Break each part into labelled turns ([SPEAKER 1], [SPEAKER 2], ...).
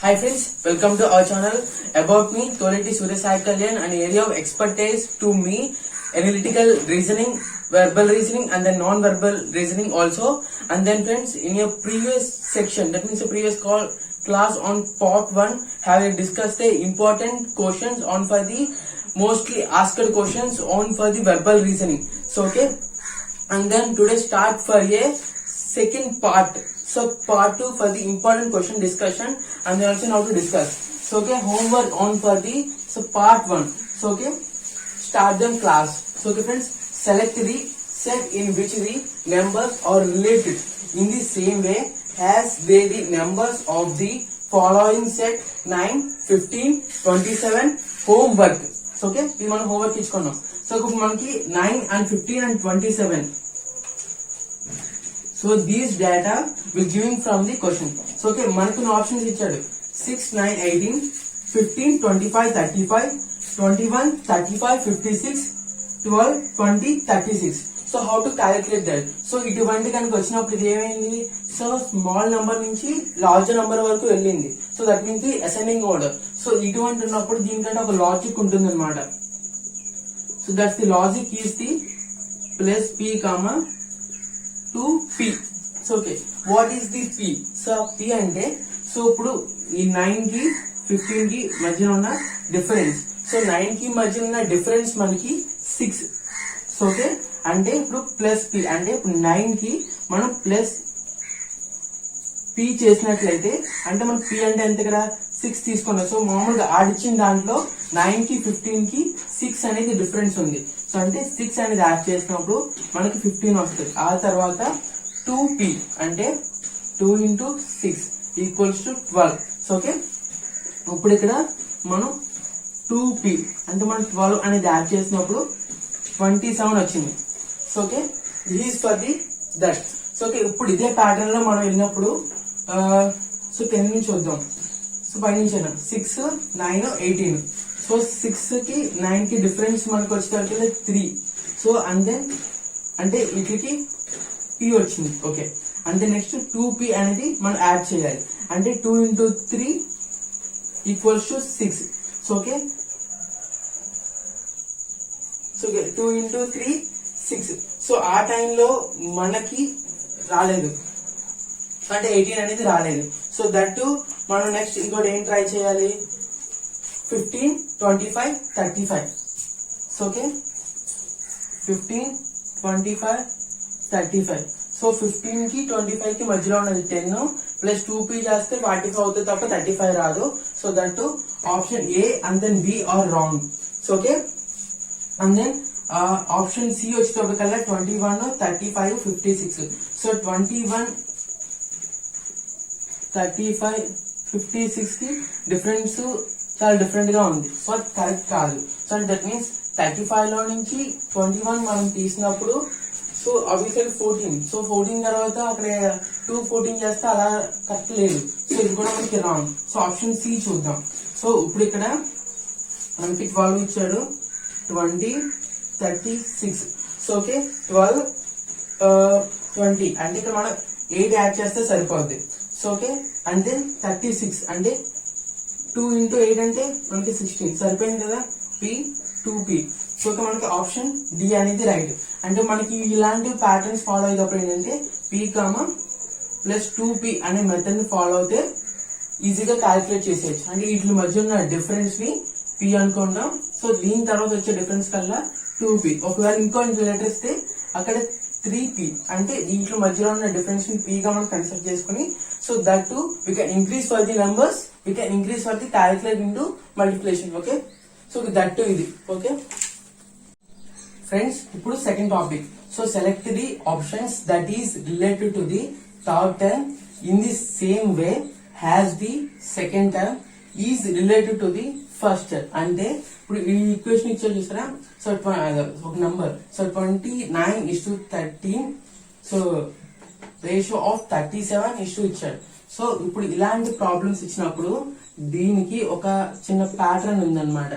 [SPEAKER 1] Hi friends, welcome to our channel. About me, Toleti Surya Sai Kalyan, an area of expertise to me, analytical reasoning, verbal reasoning and then non-verbal reasoning also. And then friends, in your previous section, that means the previous class on part 1, have discussed the important questions on for the mostly asked questions on for the verbal reasoning. So okay, and then today start for a second part. So part 2 for the important question discussion and then also now to discuss. So okay, homework on for the part 1. So okay, start them class. So okay friends, select the set in which the numbers are related in the same way as they the numbers of the following set 9, 15, 27 homework. So okay, we want homework ichkonam. So manaki 9 and 15 and 27. So these data will giving from the question. So okay, మనకు options ఇచ్చాడు 6, 9, 18, 15, 25, 35, 21, 35, 56, 12, 20, 36. So how to calculate that? So ఇటువంటి కనుక వచ్చినప్పుడు ఇది ఏమైంది? So small number నుంచి larger number వరకు వెళ్ళింది. So that means the ascending order. So ఇటువంటి ఉన్నప్పుడు దీనికంటే ఒక లాజిక్ ఉంటుంది అనమాట. So that's the logic is the plus P comma 2p. So okay, what is the p? So p అంటే సో ఇప్పుడు ఈ 9 కి 15 కి మధ్యన ఉన్న డిఫరెన్స్. సో 9 కి మధ్యన ఉన్న డిఫరెన్స్ మనకి 6. సో ఓకే, అంటే ఇప్పుడు ప్లస్ p అంటే ఇప్పుడు 9 కి మనం ప్లస్ p చేసినట్లయితే అంటే మనకి p అంటే ఎంత ఇక్కడ 6 తీసుకున్నాం. సో మామూలుగా ఆడిచ్చిన దాంట్లో 9 కి 15 కి 6 అనేది డిఫరెన్స్ ఉంది. సో అంటే 6 అనేది యాడ్ చేసినప్పుడు మనకి 15 వస్తుంది. ఆ తర్వాత 2p అంటే 2 into 6 equals to 12. So okay, ఇప్పుడు ఇక్కడ మనం 2p అంటే మనం 12 అనేది యాడ్ చేసినప్పుడు 27 వచ్చింది. So okay, this for the that. So okay, ఇప్పుడు ఇదే ప్యాటర్న్ లో మనం వెళ్ళినప్పుడు సో 10 నుంచి వద్దాం. సో పై నుంచి 6, 9, 18. సో 6 కి 9 కి డిఫరెన్స్ మనకు వచ్చేసరికి 3. సో అండ్ దెన్ అంటే వీటికి p వచ్చింది. ఓకే, అంటే నెక్స్ట్ 2p అనేది మనం యాడ్ చేయాలి. అంటే 2 into 3 equals to 6. So okay, so 2 into 3 6. So ఆ టైంలో మనకి రాలేదు, అంటే 18 అనేది రాలేదు. సో దట్ మనం నెక్స్ట్ ఇంకోటి ఏం ట్రై చేయాలి? 15, 25, 35. So okay, 15, 25, 35. సో 15 కి 25 కి మధ్యలో ఉన్నది 10 ప్లస్ 2p చేస్తే 45 అవుతుంది తప్ప 35 రాదు. So that option A and then B are wrong. So okay, and then option C వచ్చేటప్పటికల్లా 21, 35, 56. సో 21, 35, 56 కి డిఫరెన్స్ చాలా డిఫరెంట్ గా ఉంది. సో కరెక్ట్ కాదు. సో దట్ మీన్స్ 35 లో నుంచి 21 మనం తీసినప్పుడు సో అవిసల్ 14. సో 14 తర్వాత అక్కడ 214 చేస్తే అలా కరెక్ట్ లేదు. సో ఇది కూడా మనకి రాంగ్. సో ఆప్షన్ సి చూద్దాం. సో ఇప్పుడు ఇక్కడ మనకి 12 ఇచ్చాడు, 20, 36. సో ఓకే, 12, 20 అంటే ఇక్కడ మనం 8 యాడ్ చేస్తే సరిపోద్ది. సో ఓకే, అంటే 36 అంటే 2 into 8 అంటే మనకి 16 సరిపోయింది కదా. p 2p. సో మనకి ఆప్షన్ డి అనేది రైట్. అంటే మనకి ఇలాంటి ప్యాటర్న్స్ ఫాలో అయ్యేటప్పుడు ఏంటంటే p ప్లస్ 2p అనే మెథడ్ ని ఫాలో అయితే ఈజీగా క్యాలిక్యులేట్ చేసేయచ్చు. అంటే వీటి మధ్య ఉన్న డిఫరెన్స్ ని p అనుకుంటాం. సో దీని తర్వాత వచ్చే డిఫరెన్స్ కల్లా 2p. ఒకవేళ ఇంకో లెటర్ ఇస్తే అక్కడ 3p అంటే దీంట్లో మధ్యలో ఉన్న డిఫరెన్స్ ని p గా మనం కన్సిడర్ చేసుకుని so that to we can increase for the numbers, we can increase for the calculate into multiplication. Okay, so that to ఇది. ఓకే ఫ్రెండ్స్, ఇప్పుడు second topic. So select the options that is related to the third term in the same way has the second term is related to the first term. అంటే ఇప్పుడు ఈ equation ఇచ్చారు చూసారా. So ఒక number. So 29:13. So ratio of 37 ఇచ్చాడు. So ఇప్పుడు ఇలాంటి problems ఇచ్చినప్పుడు దీనికి ఒక చిన్న ప్యాటర్న్ ఉందన్నమాట.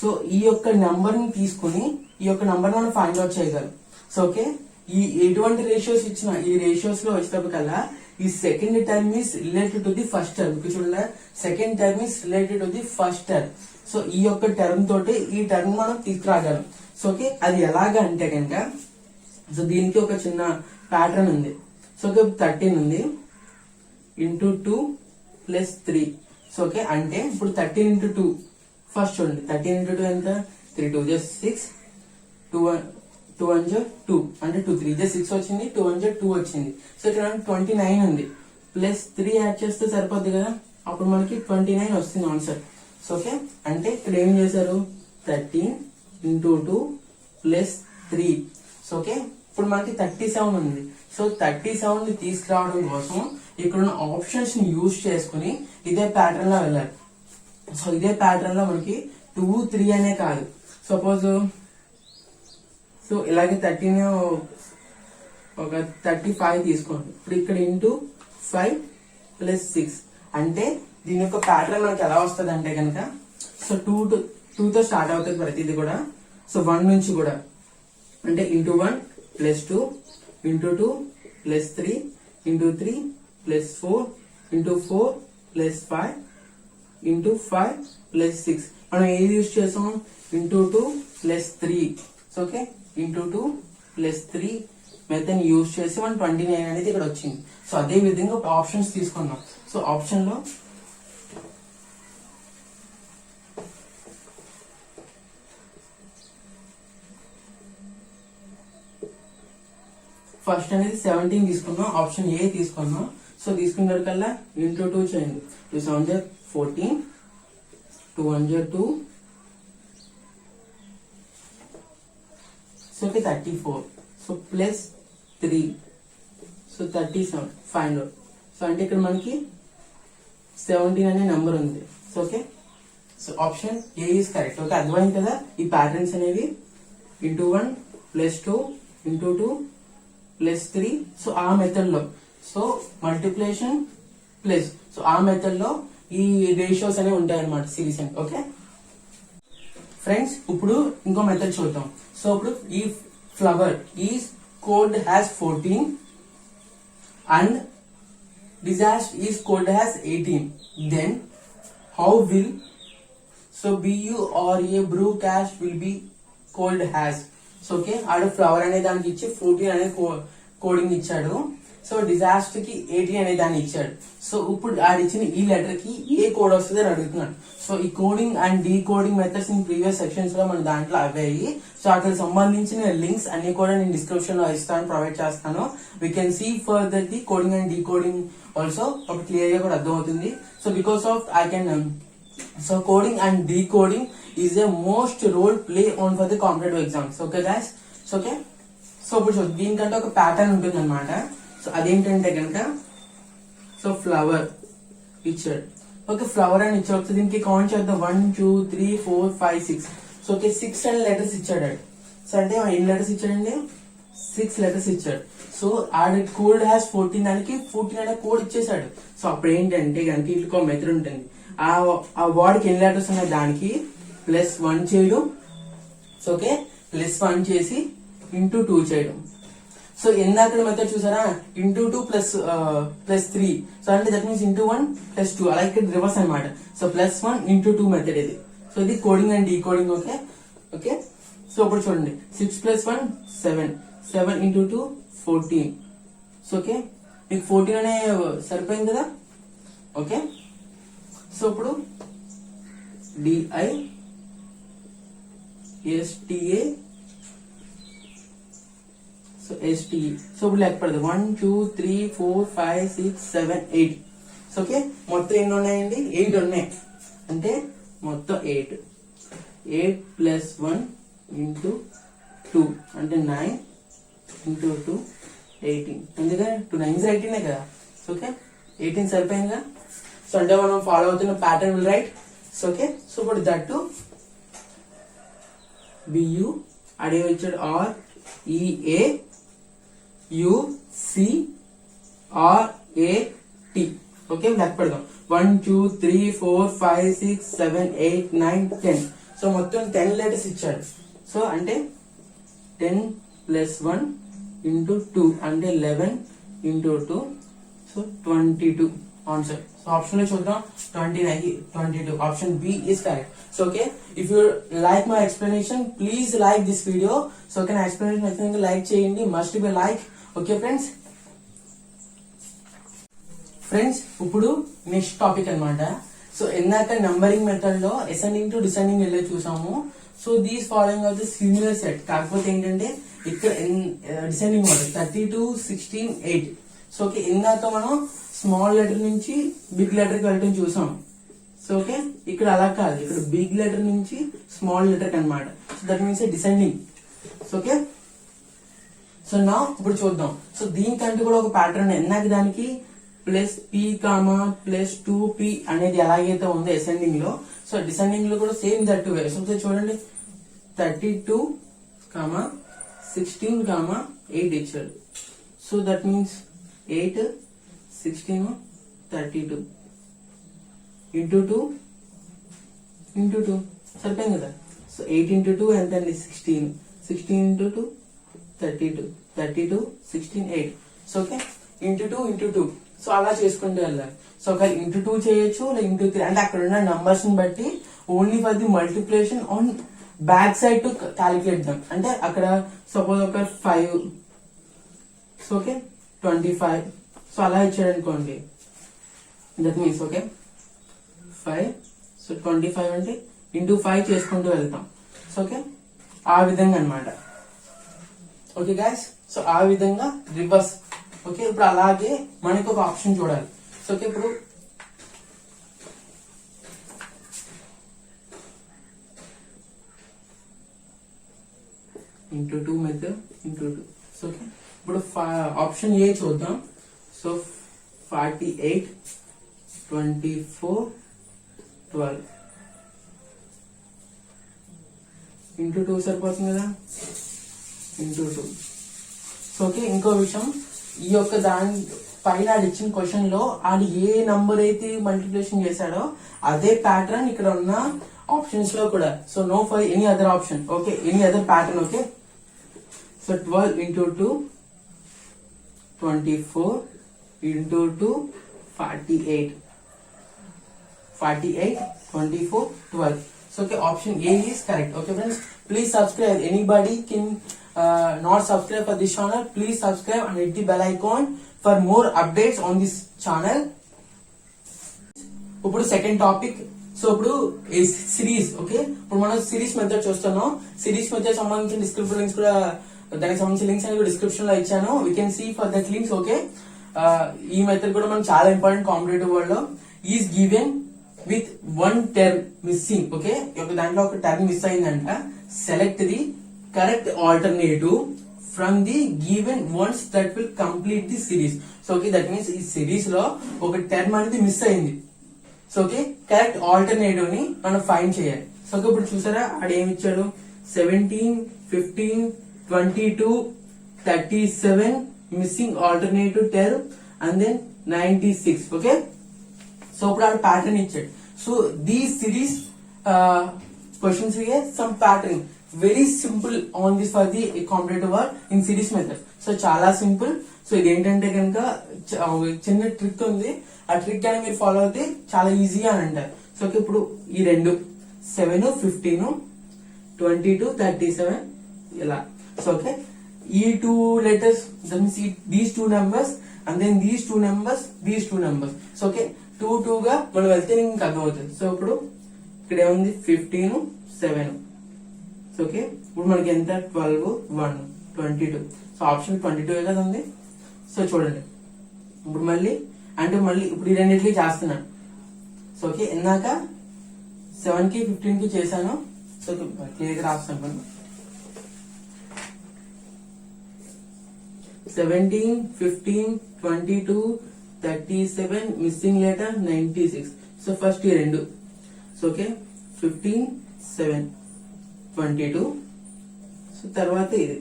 [SPEAKER 1] సో ఈ యొక్క నంబర్ ని తీసుకుని ఈ యొక్క నంబర్ మనం ఫైండ్ అవుట్ చేయగలం. సో ఓకే, ఈ ఎటువంటి రేషియోస్ ఇచ్చిన ఈ రేషియోస్ లో వచ్చేటప్పటికల్లా ఈ second term is related to the first term. చూడండి, second term is related to the first term. So ఈ యొక్క టర్మ్ తోటి ఈ టర్మ్ మనం తీసుకురాగలం. సో ఓకే, అది ఎలాగా అంటే కనుక, సో దీనికి ఒక చిన్న ప్యాటర్న్ ఉంది. సో ఓకే, 13 ఉంది ఇంటూ 2 ప్లస్ 3. సో ఓకే, అంటే ఇప్పుడు 13 ఇంటూ 2 ఫస్ట్ చూడండి. 13 ఇంటూ 2 ఎంత? 3 2 just 6, 2 1 2 అంటే 2 3 just 6 వచ్చింది, 2 1 2 వచ్చింది. సో ఇక్కడ 29 ఉంది, ప్లస్ 3 యాడ్ చేస్తే సరిపోద్ది కదా, అప్పుడు మనకి 29 వస్తుంది ఆన్సర్. సో ఓకే, అంటే ఇక్కడ ఏం చేశారు, 13 ఇంటూ 2 ప్లస్ 3. సో ఓకే, ఇప్పుడు మనకి 37 ఉంది. సో 37 ని తీసుకురావడం కోసం ఇక్కడ ఉన్న ఆప్షన్స్ ని యూజ్ చేసుకుని ఇదే ప్యాటర్న్ లో వెళ్ళాలి. సో ఇదే ప్యాటర్న్ లో మనకి 2 3 అనే కాదు, సపోజ్ సో ఇలాగే 13 ఒక 35 తీసుకోండి. ఇప్పుడు ఇక్కడ ఇంటూ 5 ప్లస్ 6 అంటే దీని యొక్క ప్యాటర్న్ మనకి ఎలా వస్తుంది అంటే కనుక, సో 2 తో స్టార్ట్ అవుతుంది ప్రతిది కూడా. సో 1 నుంచి కూడా అంటే into 1 plus 2 into 2 plus 3 into 3 plus 4 into 4 plus 5 into 5 plus 6. మనం ఏది యూజ్ చేసాం, into 2 plus 3. So okay, into 2 plus 3 method use చేసి 129 అనేది ఇక్కడ వచ్చింది. సో అదే విధంగా ఆప్షన్స్ తీసుకున్నాం. సో ఆప్షన్ లో ఫస్ట్ అనేది 17 తీసుకున్నాం, ఆప్షన్ ఏ తీసుకున్నాం. సో తీసుకున్నకల్లా ఇంటూ 2 చేయండి. 2 7 14, 2 1 2, so 34. So plus 3, so 37 find out. So అంటే ఇక్కడ మనకి 17 అనే నెంబర్ ఉంది. So okay, so option A is correct. Okay, అర్థమైంది కదా ఈ ప్యాటర్న్స్ అనేవి. Into 1 plus 2 into 2 plus 3. So ఆ మెథడ్ లో సో మల్టిప్లికేషన్ ప్లస్, సో ఆ మెథడ్ లో ఈ రేషియోస్ అనేవి ఉంటాయి అన్నమాట సిరీస్ అని. ఓకే ఫ్రెండ్స్, ఇప్పుడు ఇంకో మెథడ్ చూద్దాం. సో ఇప్పుడు ఈ flower is code has 14 and disaster is code has 18, then how will so bu or a brew cash will be called has. So okay, ఆడ ఫ్లవర్ అనే దానికి ఇచ్చి 14 అనే కోడింగ్ ఇచ్చాడు. సో డిజాస్టర్ కి 18 అనే దాన్ని ఇచ్చాడు. సో ఇప్పుడు ఆడిచ్చిన ఈ లెటర్ కి ఏ కోడ్ వస్తుంది అని అడుగుతున్నాడు. సో ఈ coding and decoding methods in previous sections లో మన దాంట్లో అవ్వాయి. సో అక్కడ సంబంధించిన లింక్స్ అన్ని కూడా నేను డిస్క్రిప్షన్ లో ఇస్తాను, ప్రొవైడ్ చేస్తాను. We can see further the coding and decoding also, అప్పుడు క్లియర్ గా కూడా అర్థమవుతుంది. So because of I can so coding and decoding is a most role play on for the competitive exams. Okay guys, so okay, so ఇప్పుడు దీనికంటే ఒక pattern ఉంటుంది అనమాట. So అదేంటంటే కనుక, సో ఫ్లవర్ ఇచ్చాడు. ఓకే, ఫ్లవర్ అని ఇచ్చాడు. దీనికి కౌంట్ చేద్దాం. 1 2 3 4 5 6. సో ఓకే, 6 అండ్ లెటర్స్ ఇచ్చాడు. సో అంటే ఎన్ని లెటర్స్ ఇచ్చాడండి, 6 లెటర్స్ ఇచ్చాడు. సో ఆడ కోడ్ హ్యాస్ 14 దానికి 14 అనే కోడ్ ఇచ్చేసాడు. సో అప్పుడు ఏంటంటే కనుక ఇట్లా మెథడ్ ఉంటుంది. ఆ వర్డ్ కి ఎన్ని లెటర్స్ ఉన్నాయి దానికి ప్లస్ 1 చేయడం. సో ఓకే, ప్లస్ 1 చేసి ఇంటూ 2 చేయడం. సో ఇందాక మెథడ్ చూసారా, ఇంటూ 2 ప్లస్ 3. సో అంటే దట్ మీన్స్ ఇంటూ 1 ప్లస్ 2, అలా ఇక్కడ రివర్స్ అనమాట. సో ప్లస్ 1 ఇంటూ 2 మెథడ్ ఇది. సో ఇది coding and decoding. Okay okay, so ఇప్పుడు చూడండి, 6 ప్లస్ 1 7, 7 ఇంటూ 2 14. సో ఓకే, మీకు 14 అనే సరిపోయింది కదా. ఓకే, సో ఇప్పుడు DISTA సో STE. సో ఇప్పుడు లెక్క పడదు 1 2 3 4 5 6 7 8. సో ఓకే, మొత్తం ఎన్ని ఉన్నాయండి, 8 ఉన్నాయి. అంటే మొత్తం 8 ప్లస్ 1 ఇంటూ 2 అంటే 9 ఇంటూ 2 18. ఎందుకంటే 2 9s 18 కదా. సో ఓకే, 18 సరిపోయిందా. సో అంటే మనం ఫాలో అవుతున్న pattern will write. So okay, so ఇప్పుడు దట్టు BU అడే వచ్చాడు REAUCRAT. ఓకే, లెక్క పెడదాం. 1 2 3 4 5 6 7 8 9 10. సో మొత్తం 10 లెటర్స్ ఇచ్చాడు. సో అంటే 10 ప్లస్ 1 ఇంటూ 2 అంటే 11 into 2. So so 22 answer. So option లో చూద్దాం 22. Option B is correct. So okay, if you like my explanation please like this video. So okay, నా ఎక్స్ప్లెనేషన్ నచ్చినందుకు లైక్ చేయండి, must be like. Okay friends, ఇప్పుడు next topic అన్నమాట. So ఇందాక numbering method లో ascending to descending వెళ్ళే చూసాము. So these following of the similar set, కాకపోతే ఏంటంటే ఇక్కడ డిసెండింగ్ ఆర్డర్ 32, 16, 8. సో ఓకే, ఇందాక మనం స్మాల్ లెటర్ నుంచి బిగ్ లెటర్ కి వెళ్ళటం చూసాం. సో ఓకే, ఇక్కడ అలా కాదు, ఇక్కడ బిగ్ లెటర్ నుంచి స్మాల్ లెటర్ కి అనమాట. So that means descending. So okay, so నా ఇప్పుడు చూద్దాం. సో దీనికంటే కూడా ఒక ప్యాటర్న్, ఇందాక దానికి plus P comma plus 2p అనేది ఎలాగైతే ఉందో అసెండింగ్ లో, సో డిసెండింగ్ లో కూడా సేమ్ దట్ వే. సో చూడండి 32, 16, 8 ఇచ్చాడు. So that means 8, 16, 32 into 2 into 2 సరిపోయింది కదా. సో 8 ఇంటూ 2 ఎంత అండి 16, 16 into 2 32, 32, 16, 8. So okay, into 2 into 2. So అలా చేసుకుంటూ వెళ్ళాలి. సో ఒక ఇంటూ 2 చేయొచ్చు, లేదా ఇంటూ 3, అంటే అక్కడ ఉన్న నంబర్స్ ని బట్టి only for the multiplication on back side to calculate them. అంటే అక్కడ సపోజ్ ఒక 5, సో ఓకే 25. సో అలా ఇచ్చాడు అనుకోండి, దట్ మీన్స్ ఓకే 5. సో 25 అంటే ఇంటూ 5 చేసుకుంటూ వెళ్తాం. సో ఓకే, ఆ విధంగా అనమాట. ఓకే గైస్, సో ఆ విధంగా రివర్స్. ఓకే, ఇప్పుడు అలాగే మనకి ఒక ఆప్షన్ చూడాలి. సో ఓకే, ఇప్పుడు into 2 method into 2. So okay, ఇప్పుడు ఆప్షన్ ఏ చూద్దాం. సో 48, 24, 12 ఇంటూ 2 సరిపోతుంది కదా, ఇంటూ 2. సో ఓకే, ఇంకో విషయం, ఈ యొక్క దాని పైన ఇచ్చిన క్వశ్చన్ లో అది ఏ నంబర్ అయితే మల్టిప్లికేషన్ చేశాడో అదే ప్యాటర్న్ ఇక్కడ ఉన్న ఆప్షన్స్ లో కూడా. So no for any other option. Okay, any other pattern. Okay, so 12 into 2 24 into 2 48, 48, 24, 12. So okay, option A is correct. Okay friends, please subscribe. Anybody can not subscribe for this channel, please subscribe and hit the bell icon for more updates on this channel. ఇప్పుడు second topic. So ఇప్పుడు series. Okay, ఇప్పుడు మనం series method చూస్తున్నాం. Series method సంబంధించిన description links కూడా, దానికి సంబంధించిన links అనేవి డిస్క్రిప్షన్ లో ఇచ్చాను. We can see for that links. Okay, ఈ మెథడ్ కూడా మనకు చాలా ఇంపార్టెంట్ కాంపిటేటివ్ వరల్డ్ లో. Is given with 1 term missing. Okay, దాంట్లో ఒక టర్మ్ మిస్ అయిందంట. Select the correct alternative from the given ones that will complete the series. So okay, that means ఈ series లో ఒక టర్మ్ అనేది మిస్ అయింది. So okay, correct alternative ని మనం ఫైండ్ చేయాలి. సో ఓకే, ఇప్పుడు చూసారా ఆడ ఏమి ఇచ్చాడు, 17, 15, 22, 37 missing alternative term and then 96. Okay, so ఇప్పుడు ఆడ ప్యాటర్న్ ఇచ్చాడు. So these series questions some pattern very simple on this for the competitive work in series method. So చాలా సింపుల్. సో ఇదేంటంటే కనుక చిన్న ట్రిక్ ఉంది, ఆ ట్రిక్ కానీ మీరు ఫాలో అయితే చాలా ఈజీగా అని అంటారు. సో ఓకే, ఇప్పుడు ఈ రెండు 7, 15, 22, 37 ఇలా. సో ఓకే, ఈ 2 letters, that means these 2 numbers and then these 2 numbers, these 2 numbers. So okay, 2 గా మనం వెళ్తే మీకు అర్థమవుతుంది. సో ఇప్పుడు ఇక్కడ ఏముంది 15, 7. సో ఓకే, ఇప్పుడు మనకి ఎంత 12, 1, 22. సో ఆప్షన్ 22 కదా ఉంది. సో చూడండి, ఇప్పుడు మళ్ళీ ఇప్పుడు ఈ రెండింటికి చేస్తున్నాను. సో ఓకే, ఇందాక 7 కి 15 కి చేశాను. సో క్లియర్ గా రాస్తాను. 17, 15, 22, 37 మిస్సింగ్ లెటర్ 96. సో ఫస్ట్ ఈ రెండు. So okay, 15, 7, 22. సో తర్వాత ఇది.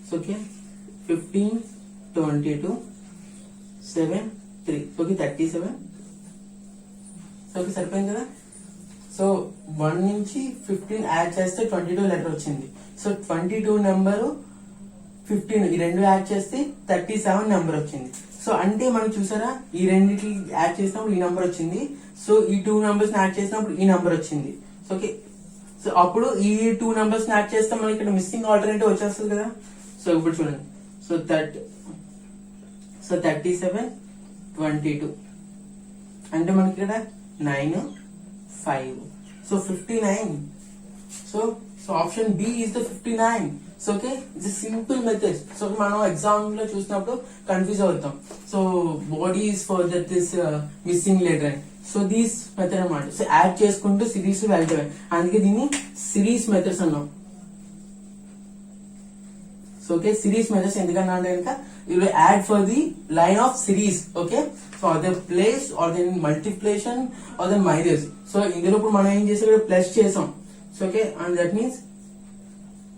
[SPEAKER 1] So okay, 15, 22, 7, 3. Okay, 37. So okay, సరిపోయింది కదా. సో 1 నుంచి 15 యాడ్ చేస్తే 22 లెటర్ వచ్చింది. సో 22 నెంబరు 15 ఈ రెండు యాడ్ చేస్తే 37 నెంబర్ వచ్చింది. సో సో అంటే మనం చూసారా ఈ రెండింటికి యాడ్ చేసినప్పుడు ఈ నంబర్ వచ్చింది, సో ఈ 2 numbers యాడ్ చేసినప్పుడు ఈ నంబర్ వచ్చింది. ఓకే, సో అప్పుడు ఈ 2 numbers యాడ్ చేస్తే మనకి ఇక్కడ మిస్సింగ్ ఆల్టర్నేటివ్ వచ్చేస్తుంది కదా. సో ఇప్పుడు చూడండి, సో 37 22 అంటే మనకి ఇక్కడ 9 5, so 59. So option B is the 59. So okay, it's simple method. So మనం ఎగ్జామ్ లో చూసినప్పుడు కన్ఫ్యూజ్ అవుతాం. So body is for that this missing letter. So these method అన్నమాట. సో యాడ్ చేసుకుంటూ సిరీస్ వెళ్తాయి, అందుకే దీన్ని సిరీస్ మెథడ్స్ అన్నాం. సో ఓకే, సిరీస్ మెథడ్స్ ఎందుకన్నా అంటే కనుక you will add for the line of series. Okay, so either place or then multiplication or then minus. So ఇందులో ఇప్పుడు మనం ఏం చేసాం, ఇక్కడ ప్లస్ చేసాం. So okay, and that means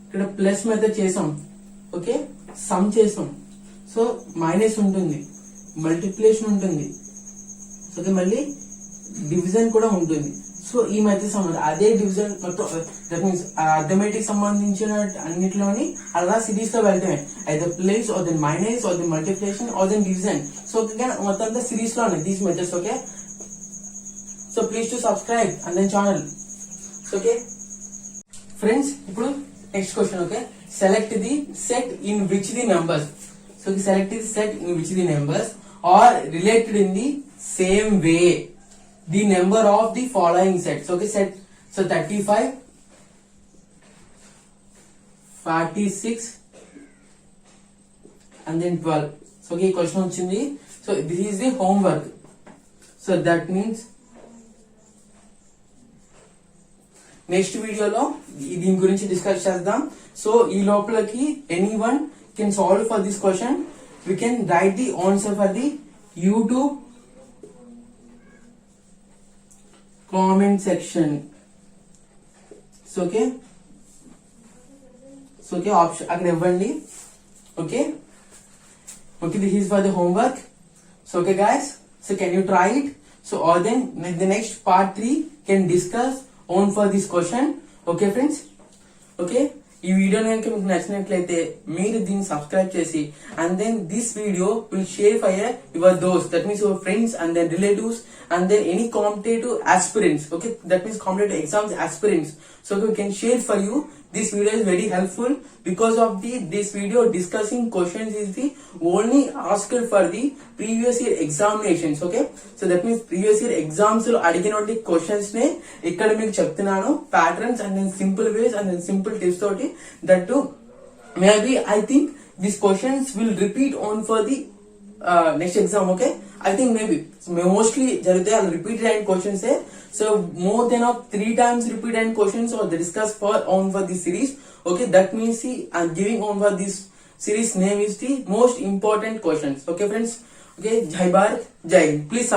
[SPEAKER 1] ఇక్కడ ప్లస్ మెథడ్ చేసాం. ఓకే, సమ్ చేసాం. సో మైనస్ ఉంటుంది, మల్టిప్లికేషన్ ఉంటుంది, ఓకే, మళ్ళీ డివిజన్ కూడా ఉంటుంది. సో ఈ మెథడ్ సంబంధించి అదే డివిజన్ మొత్తం, దట్ మీన్స్ అర్థమెటిక్ సంబంధించిన అన్నిటిలోని అలా సిరీస్ లో వెళ్తాయి. అయితే plus or then minus or then multiplication or then division. So మొత్తం అంతా సిరీస్ లో ఉన్నాయి these methods. Okay, so please to subscribe and then channel. Okay friends, ఇప్పుడు next question. Okay, select the set in which the numbers. So select the set in which the numbers are related in the same way the number of the following sets. Okay, set, so 35 46 and then 12. So okay, question వచ్చింది. So this is the homework. So that means next వీడియోలో దీని గురించి discuss చేద్దాం. So ఈ లోపలకి anyone can solve for this question. We can write the answer for the YouTube comment section. So okay, option అక్కడ ఇవ్వండి. Okay, this is for the homework. So okay guys, so can you try it? So or then the next part 3 can discuss on for this question. Okay friends, okay, ఈ video కనుక మీకు నచ్చినట్లయితే మీరు దీన్ని subscribe చేసి and then this video will share for your those, that means your friends and then relatives and then any competitive aspirants. Okay, that means competitive exams aspirants. So we can share for you. This video is very helpful because of this video discussing questions is the only asked for the previous year examinations. Okay, so that means previous year exams lo adiginoti questions ne ikkada meeku cheptunanu, patterns and then simple ways and then simple tips toti, that too maybe I think these questions will repeat on for the next exam. Okay, I think maybe mostly jarute all repeated and questions hai. So more than of 3 times repeat and questions or they discuss for on for this series. Okay, that means see I'm giving on for this series name is the most important questions. Okay friends, okay, Jai Bharat, Jai Hind. Please